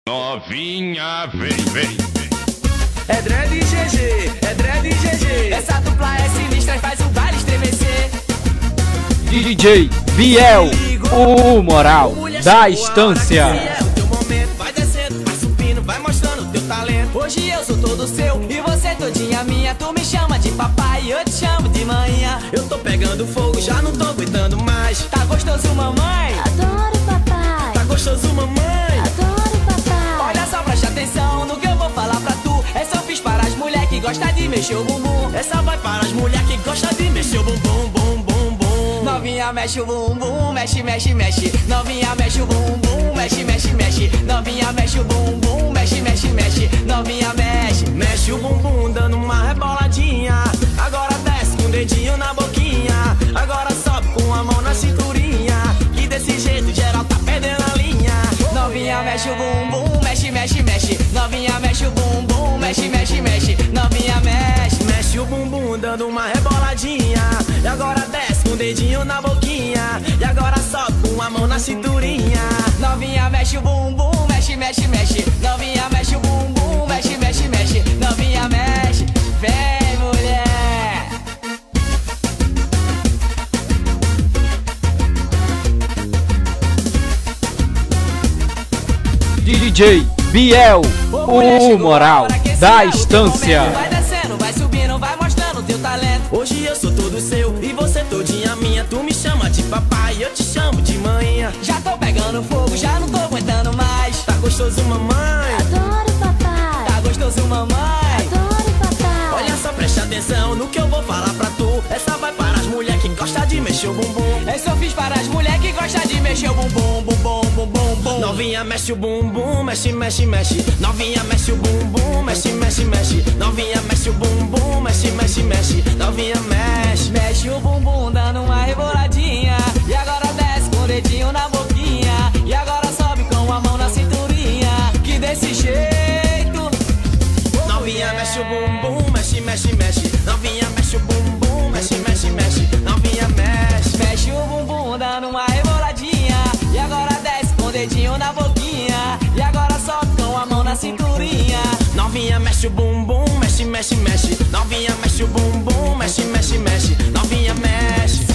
Novinha, vem. É dread GG, é dread GG. Essa dupla é sinistra e faz o baile estremecer. DJ Biel, o moral da estância. É o teu momento, vai descendo, vai subindo, vai mostrando teu talento. Hoje eu sou todo seu e você todinha minha. Tu me chama de papai, eu te chamo de manhã. Eu tô pegando fogo, já não tô aguentando mais. Tá gostoso, mamãe? Adoro papai. Tá gostoso, mamãe? Adoro papai. Olha só, preste atenção no que eu vou falar pra tu. Essa eu fiz para as mulheres que gostam de mexer o bumbum. Essa vai para as mulheres que gostam de mexer o bumbum, bum, bum, bum. Novinha mexe o bumbum, mexe, mexe, mexe. Novinha mexe o bumbum, mexe, mexe, mexe. Novinha mexe o bumbum, mexe, mexe, mexe. Novinha mexe, mexe o bumbum dando uma reboladinha. Agora desce com o dedinho na boquinha. Agora sobe com a mão na cinturinha. Que desse jeito geral tá perdendo a linha. Novinha mexe o bumbum, mexe, mexe, mexe. Novinha mexe o bumbum, mexe, mexe, mexe. Novinha mexe, mexe o bumbum dando uma reboladinha. E agora desce com o dedinho na boquinha. E agora sobe com a mão na cinturinha. Novinha mexe o bumbum, mexe, mexe, mexe. Novinha mexe o bumbum, mexe, mexe, mexe. Novinha mexe, vem mulher. DJ Biel, o moral da estância. Vai descendo, vai subindo, vai mostrando teu talento. Hoje eu sou todo seu e você todinha minha. Tu me chama de papai, eu te chamo de manhã. Já tô pegando fogo, já não tô aguentando mais. Tá gostoso, mamãe? Adoro papai. Tá gostoso, mamãe? Adoro papai. Olha só, preste atenção no que eu vou falar pra tu. Essa vai para as mulheres que gostam de mexer o bumbum. Essa eu fiz para as mulheres que gostam de mexer o bumbum, bumbum, bumbum, bumbum. Novinha mexe o bumbum, mexe, mexe, mexe. Novinha mexe o bumbum, mexe, mexe, mexe. Novinha mexe o bumbum, mexe, mexe, mexe. Novinha mexe, mexe o bumbum dando uma reboladinha. E agora desce com o dedinho na boquinha. E agora sobe com a mão na cinturinha. Que desse jeito novinha mexe o bumbum, mexe, mexe, mexe. Novinha mexe o bumbum, mexe, mexe, mexe. Novinha mexe, mexe o bumbum dando uma reboladinha. E agora desce com o dedinho na boquinha. E agora sobe com a mão na cinturinha. Novinha mexe o bumbum, mexe, mexe, mexe. Novinha mexe o bumbum, mexe, mexe, mexe. Novinha mexe, se